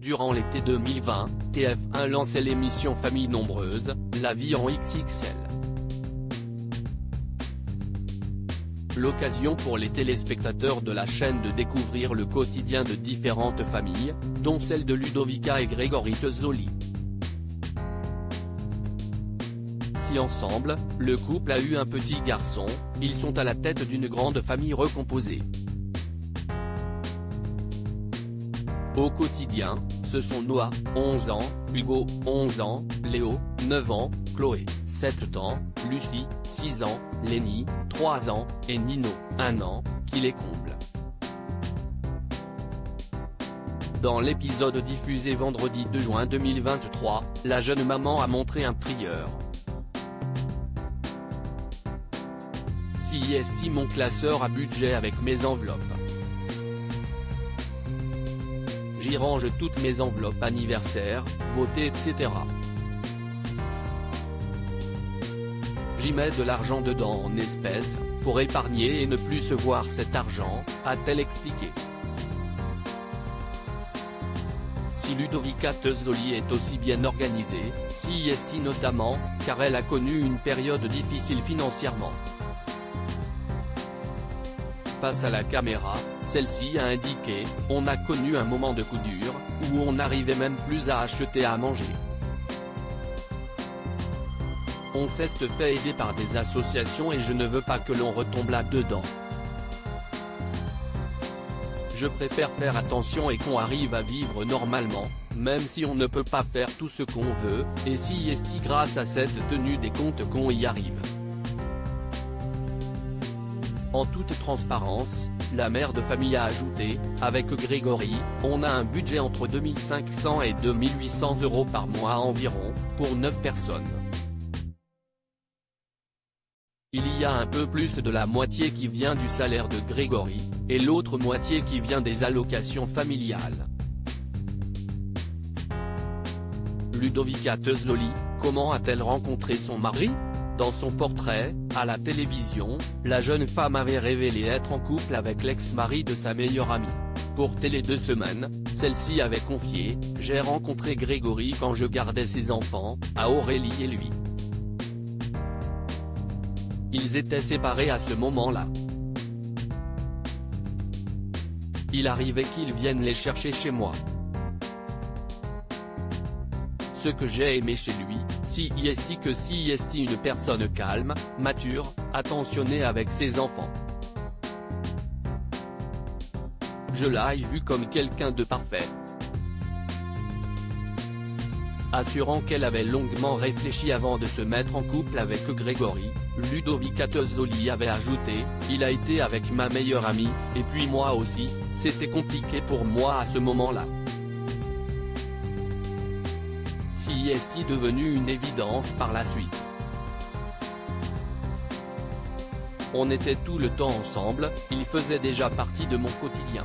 Durant l'été 2020, TF1 lançait l'émission Famille nombreuse, la vie en XXL. L'occasion pour les téléspectateurs de la chaîne de découvrir le quotidien de différentes familles, dont celle de Ludovica et Grégory Tezzoli. Si ensemble, le couple a eu un petit garçon, ils sont à la tête d'une grande famille recomposée. Au quotidien, ce sont Noah, 11 ans, Hugo, 11 ans, Léo, 9 ans, Chloé, 7 ans, Lucie, 6 ans, Lenny, 3 ans, et Nino, 1 an, qui les comble. Dans l'épisode diffusé vendredi 2 juin 2023, la jeune maman a montré un trieur. Si estime mon classeur à budget avec mes enveloppes. J'y range toutes mes enveloppes anniversaires, beauté etc. J'y mets de l'argent dedans en espèces, pour épargner et ne plus se voir cet argent, a-t-elle expliqué. Si Ludovica Tezzoli est aussi bien organisée, si est notamment, car elle a connu une période difficile financièrement. Face à la caméra, celle-ci a indiqué « On a connu un moment de coup dur, où on n'arrivait même plus à acheter à manger. On s'est fait aider par des associations et je ne veux pas que l'on retombe là-dedans. Je préfère faire attention et qu'on arrive à vivre normalement, même si on ne peut pas faire tout ce qu'on veut, et si est grâce à cette tenue des comptes qu'on y arrive. » En toute transparence, la mère de famille a ajouté, avec Grégory, on a un budget entre 2500 et 2800 € par mois environ, pour 9 personnes. Il y a un peu plus de la moitié qui vient du salaire de Grégory, et l'autre moitié qui vient des allocations familiales. Ludovica Tezzoli, comment a-t-elle rencontré son mari ? Dans son portrait, à la télévision, la jeune femme avait révélé être en couple avec l'ex-mari de sa meilleure amie. Pour Télé 2 Semaines, celle-ci avait confié « J'ai rencontré Grégory quand je gardais ses enfants, à Aurélie et lui. Ils étaient séparés à ce moment-là. Il arrivait qu'ils viennent les chercher chez moi. Ce que j'ai aimé chez lui, si est une personne calme, mature, attentionnée avec ses enfants. Je l'ai vu comme quelqu'un de parfait. » Assurant qu'elle avait longuement réfléchi avant de se mettre en couple avec Grégory, Ludovica Tezzoli avait ajouté « Il a été avec ma meilleure amie, et puis moi aussi, c'était compliqué pour moi à ce moment-là. » Si est devenu une évidence par la suite. On était tout le temps ensemble, il faisait déjà partie de mon quotidien.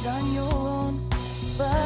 On your own, but